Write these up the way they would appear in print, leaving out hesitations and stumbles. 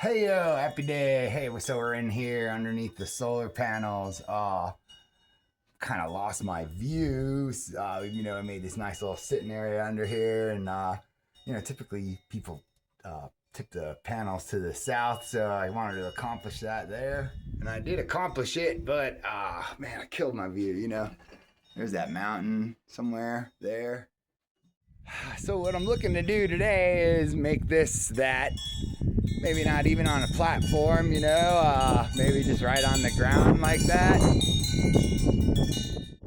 Hey yo, happy day. Hey, so we're in here underneath the solar panels. Kind of lost my views. I made this nice little sitting area under here, and typically people tip the panels to the south, so I wanted to accomplish that there, and I did accomplish it. But man, I killed my view. There's that mountain somewhere there. So what I'm looking to do today is make this that. Maybe not even on a platform, maybe just right on the ground like that.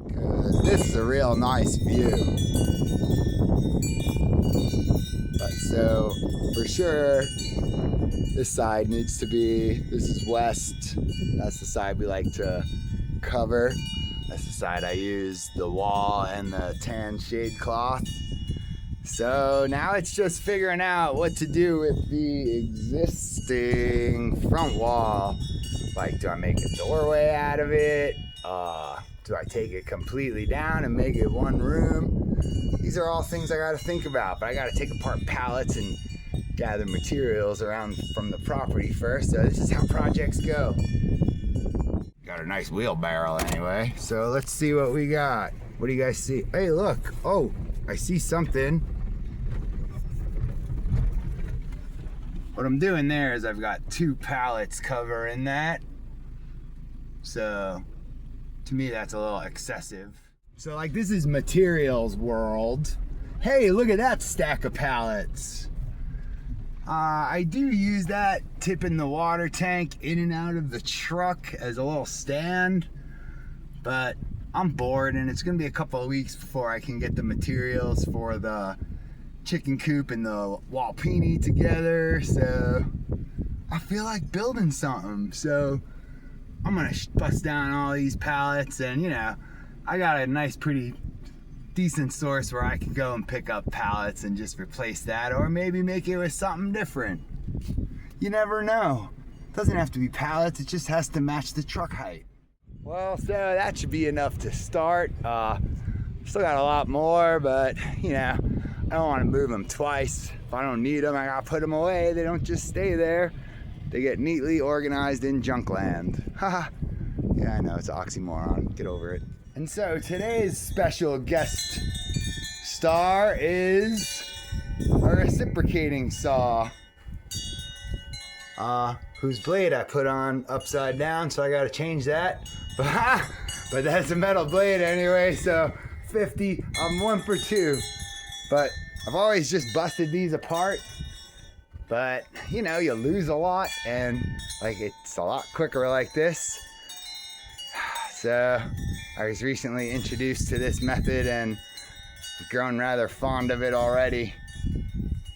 Because this is a real nice view. But so, for sure, this side needs to be, this is west. That's the side we like to cover. That's the side I use the wall and the tan shade cloth. So now it's just figuring out what to do with the existing front wall. Like, do I make a doorway out of it? Do I take it completely down and make it one room? These are all things I gotta think about, but I gotta take apart pallets and gather materials around from the property first. So this is how projects go. Got a nice wheelbarrow anyway. So let's see what we got. What do you guys see? Hey, look. Oh, I see something. What I'm doing there is I've got 2 pallets covering that. So to me, that's a little excessive. So like, this is materials world. Hey, look at that stack of pallets. I do use that tipping the water tank in and out of the truck as a little stand, but I'm bored and it's gonna be a couple of weeks before I can get the materials for the chicken coop and the Walpini together, so I feel like building something. So I'm gonna bust down all these pallets, and I got a nice, pretty decent source where I can go and pick up pallets and just replace that, or maybe make it with something different. You never know. It doesn't have to be pallets, it just has to match the truck height. Well, so that should be enough to start. Still got a lot more, but I don't want to move them twice. If I don't need them, I gotta put them away. They don't just stay there. They get neatly organized in junk land. Haha. Yeah, I know, it's an oxymoron. Get over it. And so today's special guest star is a reciprocating saw. Whose blade I put on upside down, so I gotta change that. But that's a metal blade anyway, so 50, I'm 1 for 2. But I've always just busted these apart. But you lose a lot, and like, it's a lot quicker like this. So I was recently introduced to this method and I've grown rather fond of it already.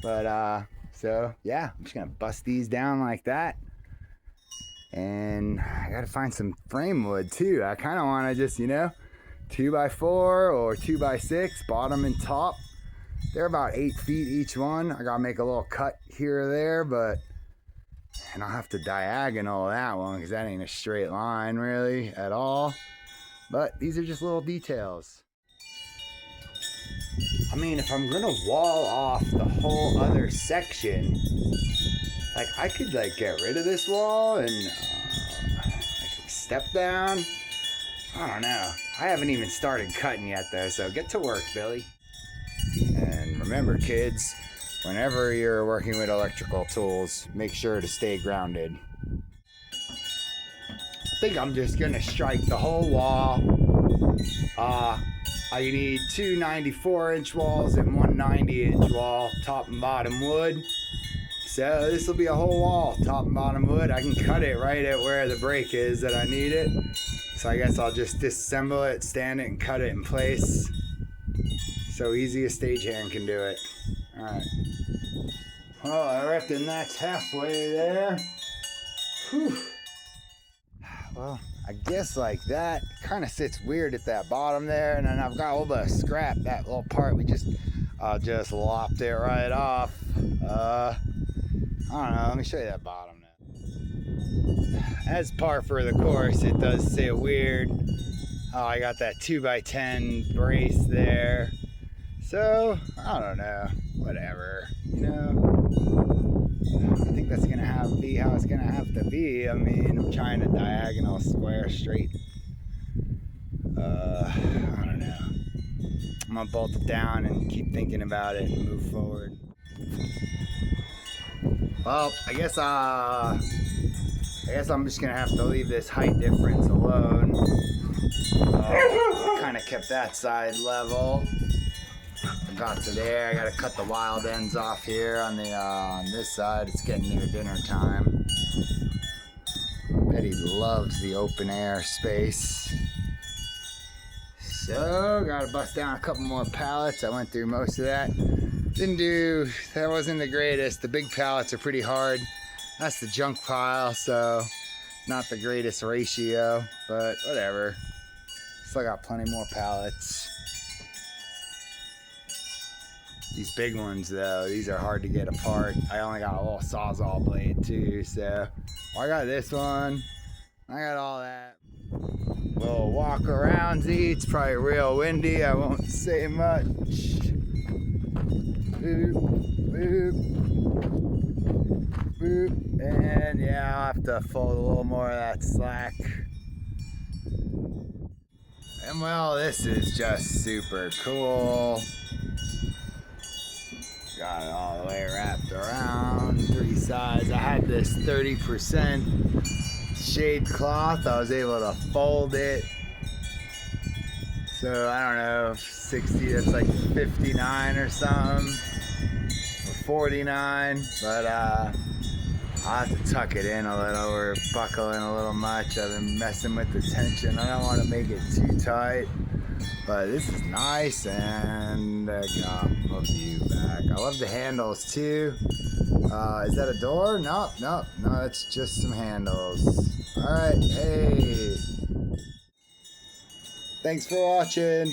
But so yeah, I'm just gonna bust these down like that. And I gotta find some frame wood too. I kinda wanna just, 2x4 or 2x6, bottom and top. They're about 8 feet each one. I gotta make a little cut here or there, and I'll have to diagonal that one because that ain't a straight line really at all. But these are just little details. I mean, if I'm gonna wall off the whole other section, like, I could get rid of this wall and step down. I don't know. I haven't even started cutting yet though, so get to work, Billy. And remember, kids, whenever you're working with electrical tools, make sure to stay grounded. I think I'm just gonna strike the whole wall. I need 2 94-inch walls and 1 90-inch wall, top and bottom wood. So this will be a whole wall, top and bottom wood. I can cut it right at where the break is that I need it. So I guess I'll just disassemble it, stand it, and cut it in place. So easy a stagehand can do it. Alright. Well, I reckon that's halfway there. Whew. Well, I guess like that kind of sits weird at that bottom there, and then I've got a little bit of scrap, that little part I'll just lopped it right off. I don't know, let me show you that bottom now. As par for the course, it does sit weird. Oh, I got that 2x10 brace there. So, I don't know, whatever, I think that's gonna be how it's gonna have to be. I mean, I'm trying to diagonal, square, straight. I don't know. I'm gonna bolt it down and keep thinking about it and move forward. Well, I guess I'm just gonna have to leave this height difference alone. Kind of kept that side level. I got to there. I gotta cut the wild ends off here on the on this side. It's getting near dinner time. Betty loves the open air space. So, gotta bust down a couple more pallets. I went through most of that. That wasn't the greatest. The big pallets are pretty hard. That's the junk pile, so not the greatest ratio, but whatever. Still got plenty more pallets. These big ones though, these are hard to get apart. I only got a little Sawzall blade too, so I got this one. I got all that. Little walk around, it's probably real windy. I won't say much. Boop, boop, boop, and yeah, I'll have to fold a little more of that slack. And well, this is just super cool. Got it all the way wrapped around, 3 sides. I had this 30% shade cloth. I was able to fold it. So I don't know, 60, that's like 59 or something, or 49. But I'll have to tuck it in a little or buckle in a little much. I've been messing with the tension. I don't want to make it too tight. But this is nice, and I got a view back. I love the handles too. Is that a door? No, it's just some handles. All right, hey. Thanks for watching.